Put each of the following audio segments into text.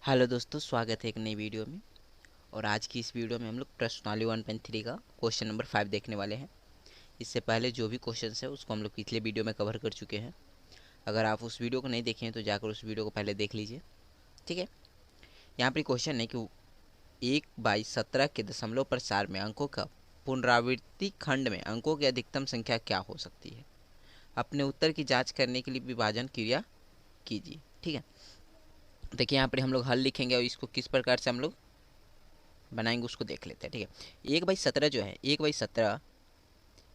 Hello दोस्तों, स्वागत है एक नई वीडियो में। और आज की इस वीडियो में हम लोग प्रश्नावली 1.3 का क्वेश्चन नंबर 5 देखने वाले हैं। इससे पहले जो भी क्वेश्चन है उसको हम लोग पिछले वीडियो में कवर कर चुके हैं। अगर आप उस वीडियो को नहीं देखे हैं तो जाकर उस वीडियो को पहले देख लीजिए। ठीक है। यहाँ पर क्वेश्चन है कि 1/17 के दशमलव प्रसार में अंकों का पुनरावृत्ति खंड में अंकों की अधिकतम संख्या क्या हो सकती है। अपने उत्तर की जाँच करने के लिए विभाजन क्रिया कीजिए। ठीक है। देखिए यहाँ पर हम लोग हल लिखेंगे और इसको किस प्रकार से हम लोग बनाएंगे उसको देख लेते हैं। ठीक है। 1/17 जो है 1/17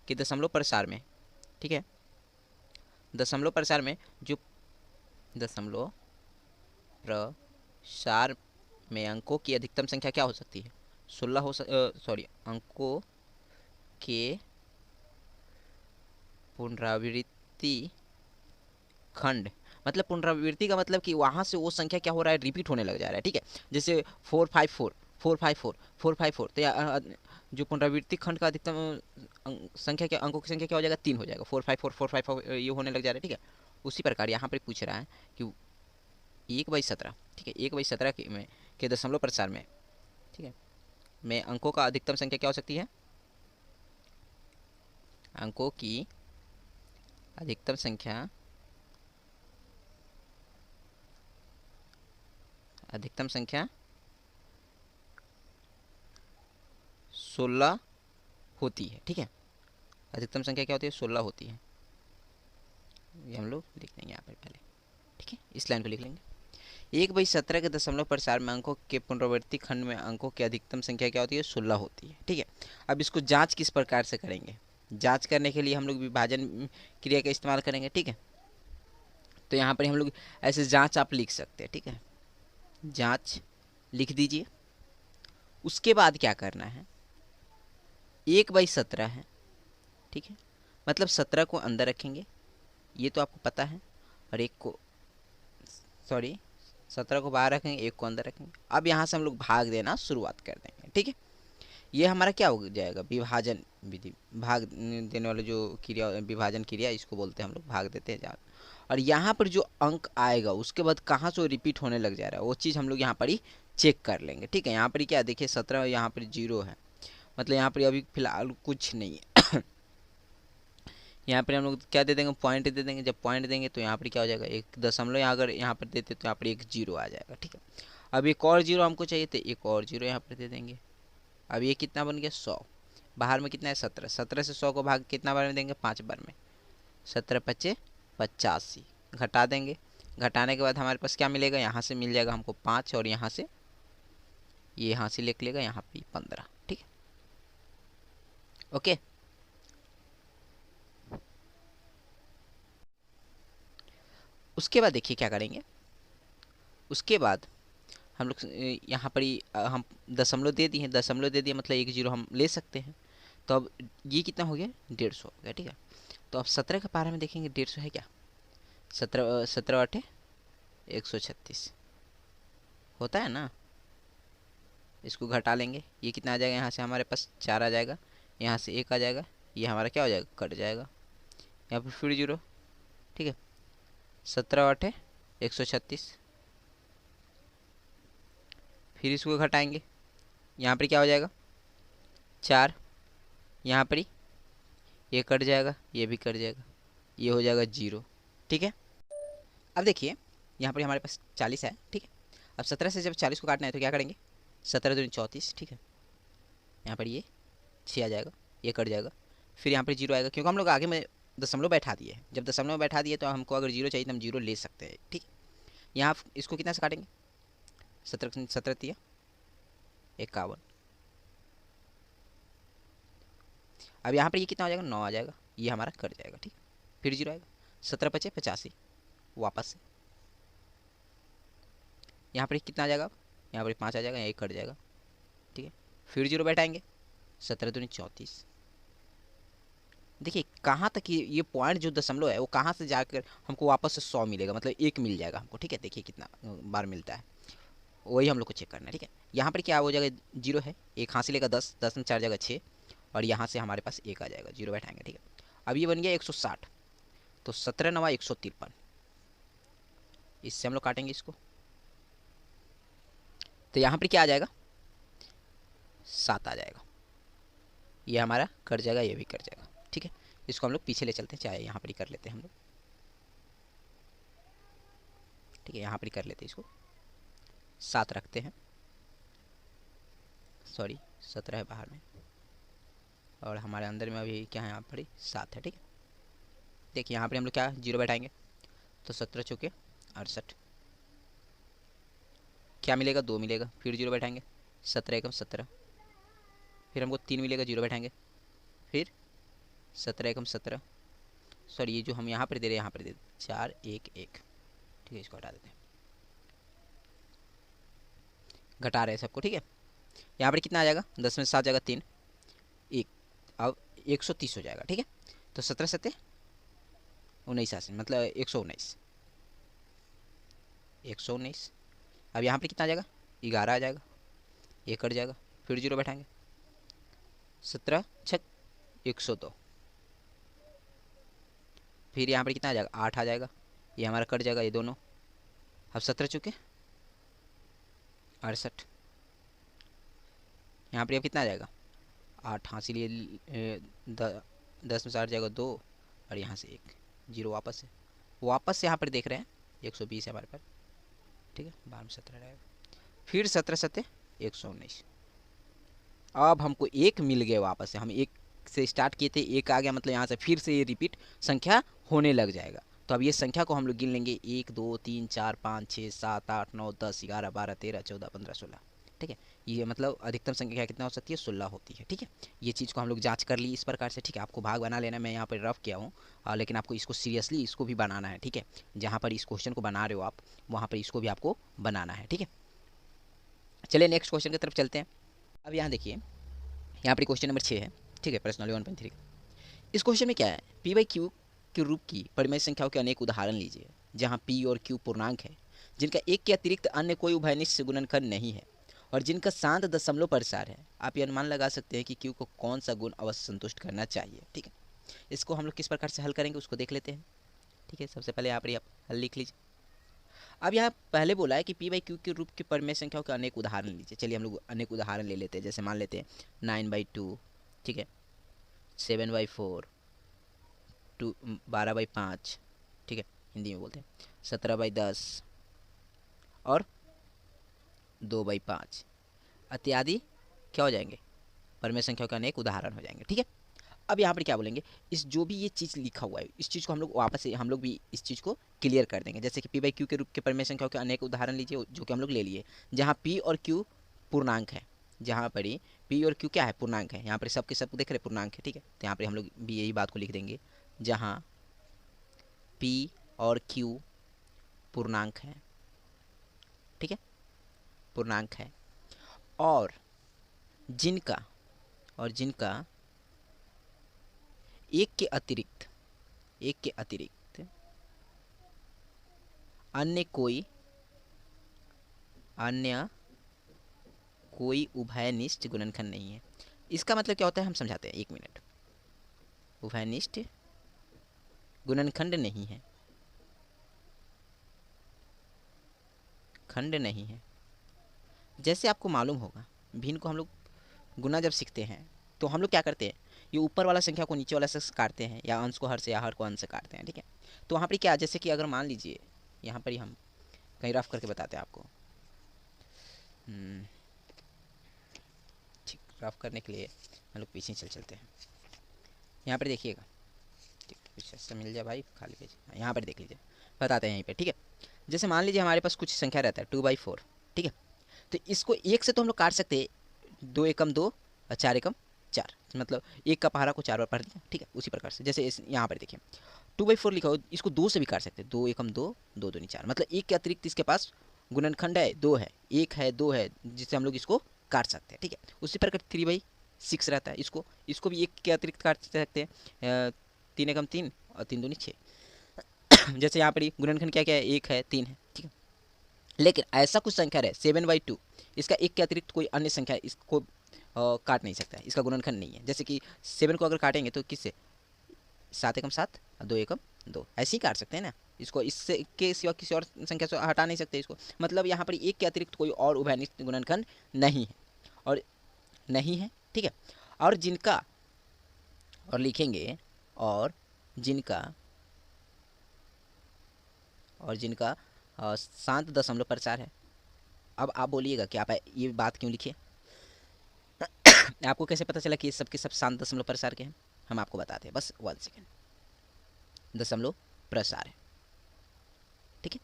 के दशमलव प्रसार में, ठीक है, दशमलव प्रसार में जो दशमलव प्रसार में अंकों की अधिकतम संख्या क्या हो सकती है। 16 सॉरी, अंकों के पुनरावृत्ति खंड, मतलब पुनरावृत्ति का मतलब कि वहाँ से वो संख्या क्या हो रहा है, रिपीट होने लग जा रहा है। ठीक है। जैसे 454 454 454, तो जो पुनरावृत्ति खंड का अधिकतम संख्या, क्या अंकों की संख्या क्या हो जाएगा, 3 हो जाएगा। 454 454 ये होने लग जा रहा है। ठीक है। उसी प्रकार यहाँ पर पूछ रहा है कि 1/17, ठीक है, 1/17 के दशमलव प्रसार में, ठीक है, में अंकों का अधिकतम संख्या क्या हो सकती है। अंकों की अधिकतम संख्या, अधिकतम संख्या 16 होती है। ठीक है। अधिकतम संख्या क्या होती है, 16 होती है। ये हम लोग लिख लेंगे यहाँ पर पहले। ठीक है, इस लाइन को लिख लेंगे। 1/17 के दशमलव प्रसार में अंकों के पुनरावृत्ति खंड में अंकों की अधिकतम संख्या क्या होती है, 16 होती है। ठीक है। अब इसको जांच किस प्रकार से करेंगे, जांच करने के लिए हम लोग विभाजन क्रिया का इस्तेमाल करेंगे। ठीक है। तो यहाँ पर हम लोग ऐसे जांच आप लिख सकते हैं। ठीक है, जांच लिख दीजिए। उसके बाद क्या करना है, 1/17 है, ठीक है, मतलब 17 को अंदर रखेंगे, ये तो आपको पता है, और एक को, सॉरी, 17 को बाहर रखेंगे, एक को अंदर रखेंगे। अब यहाँ से हम लोग भाग देना शुरुआत कर देंगे। ठीक है। ये हमारा क्या हो जाएगा, विभाजन विधि। भाग देने वाले जो क्रिया, विभाजन क्रिया, इसको बोलते हैं हम लोग, भाग देते हैं जहाँ। और यहाँ पर जो अंक आएगा उसके बाद कहाँ से रिपीट होने लग जा रहा है वो चीज़ हम लोग यहाँ पर ही चेक कर लेंगे। ठीक है। यहाँ पर क्या देखिए, 17 यहाँ पर 0 है, मतलब यहाँ पर अभी फिलहाल कुछ नहीं है। यहाँ पर हम लोग क्या दे देंगे, पॉइंट दे देंगे। जब पॉइंट देंगे तो यहाँ पर क्या हो जाएगा, एक दशमलव, अगर यहाँ पर देते तो यहाँ पर एक 0 आ जाएगा। ठीक है। अब एक और 0 हमको चाहिए, तो एक और 0 यहाँ पर दे देंगे। अब ये कितना बन गया, 100। बाहर में कितना है, 17। 17 से 100 को भाग कितना बार में देंगे, 5 बार में। 17 पच्चे 85, घटा देंगे। घटाने के बाद हमारे पास क्या मिलेगा, यहाँ से मिल जाएगा हमको 5, और यहाँ से ये यहाँ से लिख लेगा, यहाँ पे 15। ठीक है। ओके। उसके बाद देखिए क्या करेंगे। उसके बाद हम लोग यहाँ पर ही हम दशमलव दे दिए, दशमलव दे दिए मतलब एक 0 हम ले सकते हैं। तो अब ये कितना हो गया, 150 हो गया। ठीक है। तो अब 17 के पारा में देखेंगे 150 है क्या, 17 17 8 136 होता है ना। इसको घटा लेंगे, ये कितना आ जाएगा, यहाँ से हमारे पास 4 आ जाएगा, यहाँ से 1 आ जाएगा, ये हमारा क्या हो जाएगा, कट जाएगा। यहाँ पर फिर 0। ठीक है। 17 8 136, फिर इसको घटाएंगे, यहाँ पर क्या हो जाएगा, 4, यहाँ पर ही ये कट जाएगा, ये भी कट जाएगा, ये हो जाएगा 0। ठीक है। अब देखिए यहाँ पर हमारे पास 40 है। ठीक है। अब 17 से जब 40 को काटना है तो क्या करेंगे, 17 दूनी 34। ठीक है। यहाँ पर ये 6 आ जाएगा, ये कट जाएगा, फिर यहाँ पर 0 आएगा, क्योंकि हम लोग आगे में दशमलव बैठा दिए हैं। जब दशमलव बैठा दिए तो हमको अगर 0 चाहिए तो हम 0 ले सकते हैं। ठीक है। यहाँ इसको कितना से काटेंगे, 17 17 तिया 51। अब यहाँ पर ये कितना हो जाएगा, 9 आ जाएगा, ये हमारा कट जाएगा। ठीक, फिर 0 आएगा, 17 पचे 85, वापस से यहाँ पर कितना आ जाएगा, यहाँ पर 5 आ जाएगा, यहाँ 1 कट जाएगा। ठीक है। फिर 0 बैठाएंगे, 17 दूनी 34। देखिए कहाँ तक ये पॉइंट जो दशमलव है वो कहाँ से जाकर हमको वापस से 100 मिलेगा, मतलब 1 मिल जाएगा हमको। ठीक है। देखिए कितना बार मिलता है, वही हम लोग को चेक करना है। ठीक है। यहाँ पर क्या हो जाएगा, 0 है, एक हासिल लेगा 10, 10 में 4 जगह 6, और यहाँ से हमारे पास 1 आ जाएगा, 0 बैठाएंगे। ठीक है। अब ये बन गया 160, तो 17 9 153, इससे हम लोग काटेंगे इसको। तो यहाँ पर क्या आ जाएगा, 7 आ जाएगा। ये हमारा कट जाएगा, ये भी कट जाएगा। ठीक है, इसको हम लोग पीछे ले चलते हैं, चाहे यहाँ पर ही कर लेते हैं हम लोग। ठीक है, यहाँ पर ही कर लेते हैं, इसको 7 रखते हैं, सॉरी 17 है बाहर में, और हमारे अंदर में अभी क्या है, यहाँ पर ही 7 है। ठीक है, देखिए यहाँ पर हम लोग क्या जीरो बैठाएंगे, तो 17 चौके 68, क्या मिलेगा, 2 मिलेगा, फिर जीरो बैठाएंगे, 17 एकम 17, फिर हमको 3 मिलेगा, जीरो बैठाएंगे, फिर 17 एकम 17, सॉरी ये जो हम यहाँ पर दे रहे हैं यहाँ पर दे 4 1 1। ठीक है, इसको हटा देते हैं, घटा रहे हैं सबको। ठीक है, यहाँ पर कितना आ जाएगा, 10 में 7 जाएगा 3 1, अब 130 हो जाएगा। ठीक है, तो 17 7 19 मतलब 119, 119। अब यहाँ पर कितना आ जाएगा, 11 आ जाएगा, ये कट जाएगा, फिर जीरो बैठाएंगे, 17 6 102, फिर यहाँ पर कितना आ जाएगा, 8 आ जाएगा, ये हमारा कट जाएगा, ये दोनों। अब 17 चुके 68, यहाँ पर अब कितना आ जाएगा, 8, हाँ इसीलिए 10 में से 8 जाएगा 2, और यहाँ से 1 जीरो वापस से यहाँ पर देख रहे हैं 120 है हमारे पास। ठीक है, 12 में 17 रहेगा, फिर 17 7 119। अब हमको 1 मिल गया वापस से, हम 1 से स्टार्ट किए थे, 1 आ गया, मतलब यहाँ से फिर से ये रिपीट संख्या होने लग जाएगा। तो अब ये संख्या को हम लोग गिन लेंगे, 1 2 3 4 5 6 7 8 9 10 11 12 13 14 15 16। ठीक है, ये मतलब अधिकतम संख्या कितना हो सकती है, 16 होती है। ठीक है, ये चीज़ को हम लोग जांच कर ली इस प्रकार से। ठीक है, आपको भाग बना लेना, मैं यहाँ पर रफ किया हूँ, लेकिन आपको इसको सीरियसली इसको भी बनाना है। ठीक है, जहाँ पर इस क्वेश्चन को बना रहे हो आप, वहाँ पर इसको भी आपको बनाना है। ठीक है, चलिए नेक्स्ट क्वेश्चन की तरफ चलते हैं। अब यहाँ देखिए, यहाँ पर क्वेश्चन नंबर 6 है। ठीक है, प्रश्नावली 1.3। इस क्वेश्चन में क्या है, पी बाई क्यू के रूप की परिमेय संख्याओं के अनेक उदाहरण लीजिए, जहाँ पी और क्यू पूर्णांक है, जिनका एक के अतिरिक्त अन्य कोई उभयनिष्ठ गुणनखंड नहीं है, और जिनका शांत दशमलव प्रसार है। आप ये अनुमान लगा सकते हैं कि क्यू को कौन सा गुण अवश्य संतुष्ट करना चाहिए। ठीक है, इसको हम लोग किस प्रकार से हल करेंगे उसको देख लेते हैं। ठीक है, सबसे पहले यहाँ पर आप हल लिख लीजिए। अब यहाँ पहले बोला है कि पी बाई क्यू के रूप की परिमेय संख्याओं के अनेक उदाहरण लीजिए। चलिए हम लोग अनेक उदाहरण ले लेते हैं, जैसे मान लेते हैं 9/2, ठीक है, 7/4, 12/5, ठीक है, हिंदी में बोलते हैं 17/10 और 2/5 इत्यादि क्या हो जाएंगे, परिमेय संख्याओं के अनेक उदाहरण हो जाएंगे। ठीक है, अब यहाँ पर क्या बोलेंगे, इस जो भी ये चीज़ लिखा हुआ है, इस चीज़ को हम लोग वापस से हम लोग भी इस चीज़ को क्लियर कर देंगे। जैसे कि पी बाई क्यू के रूप के परिमेय संख्याओं के अनेक उदाहरण लीजिए, जो कि हम लोग ले लिए, जहाँ पी और क्यू पूर्णांक है, जहाँ पर ही पी और क्यू क्या है, पूर्णांक है। यहाँ पर सबके सब देख रहे पूर्णांक है। ठीक है, तो यहाँ पर हम लोग भी यही बात को लिख देंगे, जहाँ पी और क्यू पूर्णांक है। ठीक है, पूर्णांक है, और जिनका एक के अतिरिक्त अन्य कोई उभयनिष्ठ गुणनखंड नहीं है। इसका मतलब क्या होता है, हम समझाते हैं, 1 मिनट। उभयनिष्ठ गुणनखंड नहीं है, खंड नहीं है। जैसे आपको मालूम होगा, भिन्न को हम लोग गुना जब सीखते हैं तो हम लोग क्या करते हैं, ये ऊपर वाला संख्या को नीचे वाला से काटते हैं, या अंश को हर से या हर को अंश से काटते हैं। ठीक है, तो वहाँ पर क्या, जैसे कि अगर मान लीजिए यहाँ पर ही हम कहीं रफ करके बताते हैं आपको, ठीक, रफ करने के लिए हम लोग पीछे चलते हैं। यहाँ पर देखिएगा, ठीक, कुछ ऐसा मिल जाए भाई, खाली पेज, यहाँ पर देख लीजिए, बताते हैं यहीं पर। ठीक है, जैसे मान लीजिए हमारे पास कुछ संख्या रहता है 2/4। ठीक है, तो इसको 1 से तो हम लोग काट सकते हैं, 2 एकम 2 और 4 एकम 4, मतलब 1 का पहाड़ा को 4 बार पढ़ दिया। ठीक है, उसी प्रकार से जैसे यहाँ पर देखिए 2/4 लिखा हो, इसको 2 से भी काट सकते हैं, 2 एकम 2, 2 दूनी 4, मतलब 1 के अतिरिक्त इसके पास गुणनखंड है, 2 है, 1 है, 2 है, जिससे हम लोग इसको काट सकते हैं। ठीक है, उसी प्रकार 3/6 रहता है, इसको भी 1 के अतिरिक्त काट सकते हैं, 3 एकम 3 और 3 दूनी 6। जैसे यहाँ पर ही गुणनखंड क्या क्या है, 1 है, 3 है। ठीक है, लेकिन ऐसा कुछ संख्या है 7/2, इसका 1 के अतिरिक्त कोई अन्य संख्या इसको काट नहीं सकता है, इसका गुणनखंड नहीं है। जैसे कि 7 को अगर काटेंगे तो किससे, 7 एकम 7 और 2 एकम 2, ऐसे ही काट सकते हैं ना। इसको इससे के सिवा किसी और संख्या से हटा नहीं सकते इसको, मतलब यहाँ पर एक के अतिरिक्त कोई और उभयनिष्ठ गुणनखंड नहीं है, और नहीं है, ठीक है। और जिनका, और लिखेंगे, और जिनका, और जिनका शांत दशमलव प्रसार है। अब आप बोलिएगा कि आप ये बात क्यों लिखे, आपको कैसे पता चला कि ये सब के सब शांत दशमलव प्रसार के हैं? हम आपको बताते हैं, बस 1 सेकेंड। दशमलव प्रसार है, ठीक है।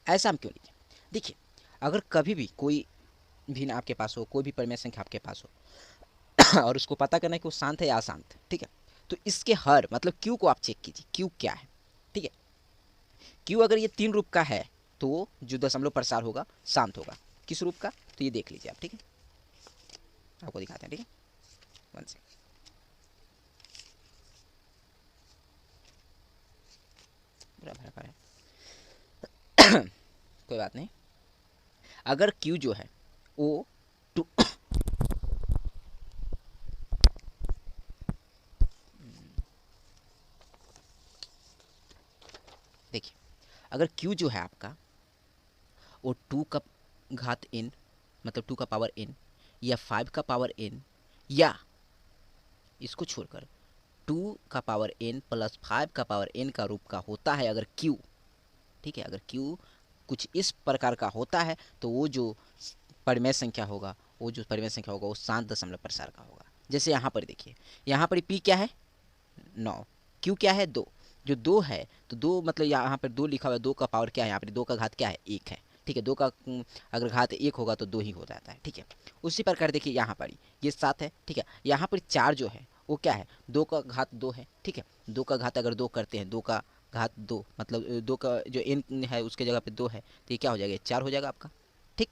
ऐसा हम क्यों लिखे? देखिए, अगर कभी भी कोई भिन्न आपके पास हो, कोई भी परिमेय संख्या आपके पास हो और उसको पता करना है कि वो शांत है या अशांत, ठीक है, तो इसके हर मतलब क्यू को आप चेक कीजिए, क्यू क्या है, ठीक है। क्यू अगर ये 3 रूप का है तो जो दशमलव प्रसार होगा शांत होगा। किस रूप का? तो ये देख लीजिए आप, ठीक है, आपको दिखाते हैं, ठीक है। 1 सेकेंड। पूरा भरा पड़ा है कोई बात नहीं। अगर क्यू जो है वो 2 देखिए, अगर क्यू जो है आपका वो 2 का घात n, मतलब 2 का पावर n, या 5 का पावर n, या इसको छोड़कर 2 का पावर n प्लस 5 का पावर n का रूप का होता है अगर क्यू, ठीक है, अगर क्यू कुछ इस प्रकार का होता है तो वो जो परिमेय संख्या होगा, वो जो परिमेय संख्या होगा वो शांत दशमलव प्रसार का होगा। जैसे यहाँ पर देखिए, यहाँ पर पी क्या है 9, क्यू क्या है 2, जो 2 है तो 2 मतलब यहाँ पर 2 लिखा हुआ है, 2 का पावर क्या है यहाँ पर, 2 का घात क्या है 1 है, ठीक है। 2 का अगर घात 1 होगा तो 2 ही हो जाता है, ठीक है। उसी प्रकार देखिए यहाँ पर ये 7 है, ठीक है। यहाँ पर 4 जो है वो क्या है 2 का घात 2 है, ठीक है। 2 का घात अगर 2 करते हैं, 2 का घात 2 मतलब 2 का जो n है उसके जगह पे 2 है तो ये क्या हो जाएगा 4 हो जाएगा आपका, ठीक।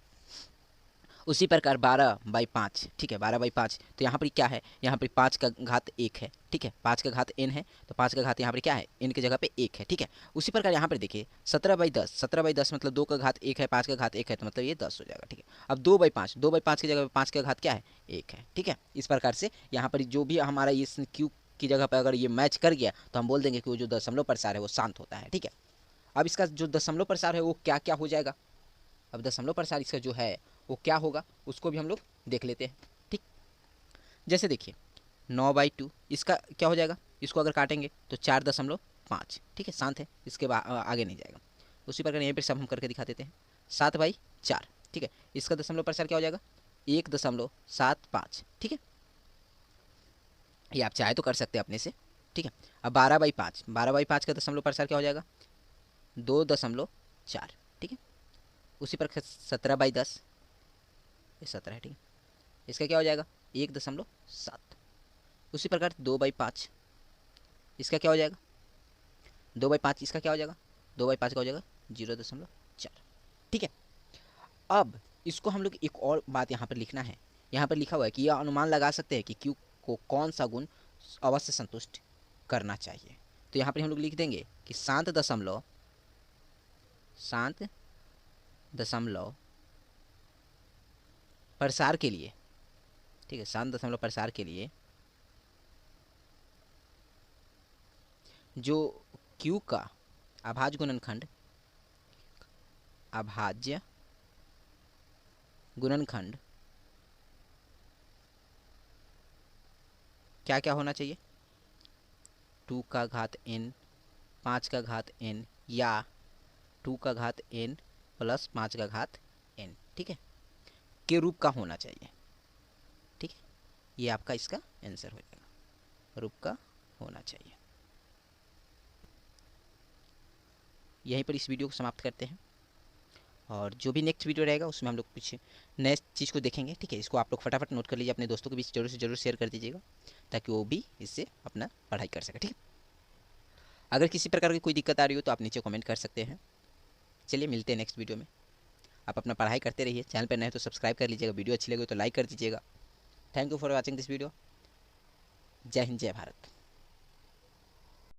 उसी प्रकार 12/5, ठीक है, 12/5 तो यहाँ पर क्या है, यहाँ पर 5 का घात 1 है, ठीक है, 5 का घात n है तो 5 का घात यहाँ पर क्या है n की जगह पे 1 है, ठीक है। उसी प्रकार यहाँ पर देखिए 17/10, 17/10 मतलब 2 का घात 1 है, 5 का घात 1 है तो मतलब ये 10 हो जाएगा, ठीक है। अब 2/5, 2/5 की जगह पे 5 का घात क्या है 1 है, ठीक है। इस प्रकार से यहाँ पर जो भी हमारा इस क्यू की जगह पर अगर ये मैच कर गया तो हम बोल देंगे कि वो जो दशमलव प्रसार है वो शांत होता है, ठीक है। अब इसका जो दशमलव प्रसार है वो क्या क्या हो जाएगा, अब दशमलव प्रसार इसका जो है वो क्या होगा उसको भी हम लोग देख लेते हैं, ठीक। जैसे देखिए 9/2 इसका क्या हो जाएगा, इसको अगर काटेंगे तो 4.5, ठीक है, शांत है, इसके आगे नहीं जाएगा। उसी प्रकार यहीं पर सब हम करके दिखा देते हैं 7/4, ठीक है, इसका दशमलव प्रसार क्या हो जाएगा 1.75, ठीक है। ये आप चाहे तो कर सकते हैं अपने से, ठीक है। अब 12/5, 12/5 का दशमलव प्रसार क्या हो जाएगा 2.4, ठीक है। उसी प्रकार 17/10, ये 17 है, ठीक है, इसका क्या हो जाएगा 1.7। उसी प्रकार 2/5, इसका क्या हो जाएगा 2/5, इसका क्या हो जाएगा 2/5 का हो जाएगा 0.4, ठीक है। अब इसको हम लोग एक और बात यहाँ पर लिखना है, यहाँ पर लिखा हुआ है कि यह अनुमान लगा सकते हैं कि क्यू को कौन सा गुण अवश्य संतुष्ट करना चाहिए। तो यहाँ पर हम लोग लिख देंगे कि शांत दशमलव प्रसार के लिए, ठीक है, शांत दशमलव प्रसार के लिए जो क्यू का अभाज्य गुणनखंड क्या क्या होना चाहिए 2 का घात n, 5 का घात n, या 2 का घात n प्लस 5 का घात n, ठीक है, के रूप का होना चाहिए, ठीक है। ये आपका इसका आंसर हो जाएगा, रूप का होना चाहिए। यहीं पर इस वीडियो को समाप्त करते हैं, और जो भी नेक्स्ट वीडियो रहेगा उसमें हम लोग कुछ नए चीज़ को देखेंगे, ठीक है। इसको आप लोग फटाफट नोट कर लीजिए, अपने दोस्तों के बीच जरूर से जरूर शेयर कर दीजिएगा ताकि वो भी इससे अपना पढ़ाई कर सके, ठीक है। अगर किसी प्रकार की कोई दिक्कत आ रही हो तो आप नीचे कमेंट कर सकते हैं। चलिए मिलते हैं नेक्स्ट वीडियो में, आप अपना पढ़ाई करते रहिए, चैनल पर नए तो सब्सक्राइब कर लीजिएगा, वीडियो अच्छी लगे तो लाइक कर दीजिएगा। Thank you for watching this video. जय हिंद, जय भारत।